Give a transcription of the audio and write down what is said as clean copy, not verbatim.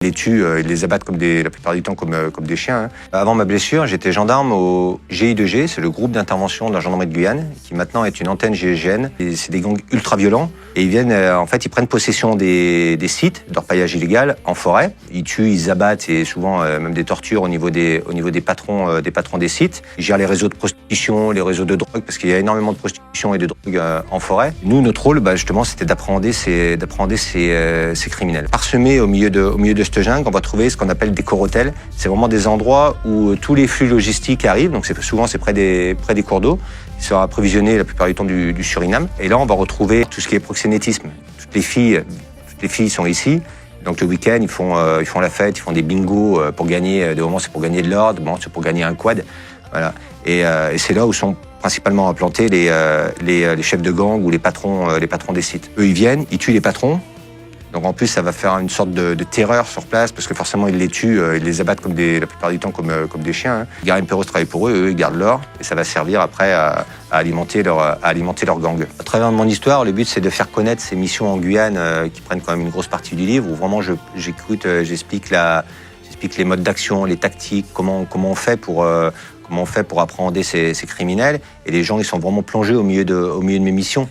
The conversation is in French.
les tuent, ils les abattent la plupart du temps comme des chiens. Hein. Avant ma blessure, j'étais gendarme au GI2G, c'est le groupe d'intervention de la gendarmerie de Guyane, qui maintenant est une antenne GIGN. C'est des gangs ultra violents et ils viennent, ils prennent possession des sites d'orpaillage illégal en forêt. Ils tuent, ils abattent et souvent même des tortures au niveau des patrons des sites. Ils gèrent les réseaux de prostitution, les réseaux de drogue, parce qu'il y a énormément de prostitution et de drogue en forêt. Nous, notre rôle, justement, c'était d'appréhender ces criminels. Parsemés au milieu de cette jungle, on va trouver ce qu'on appelle des corotels. C'est vraiment des endroits où tous les flux logistiques arrivent, donc souvent c'est près des cours d'eau. Ils sont approvisionnés la plupart du temps du Suriname. Et là, on va retrouver tout ce qui est proxénétisme. Toutes les filles sont ici. Donc le week-end, ils font la fête, ils font des bingos pour gagner. Des moments, c'est pour gagner de l'or, des moments, c'est pour gagner un quad. Voilà. Et c'est là où sont principalement implantés les chefs de gang ou les patrons des sites. Eux, ils viennent, ils tuent les patrons. Donc en plus, ça va faire une sorte de terreur sur place, parce que forcément, ils les tuent, ils les abattent la plupart du temps comme des chiens. Hein. Garim Perros travaille pour eux, ils gardent l'or, et ça va servir après à alimenter leur gang. À travers mon histoire, le but, c'est de faire connaître ces missions en Guyane qui prennent quand même une grosse partie du livre, où vraiment j'explique les modes d'action, les tactiques, comment on fait pour appréhender ces criminels. Et les gens, ils sont vraiment plongés au milieu de mes missions.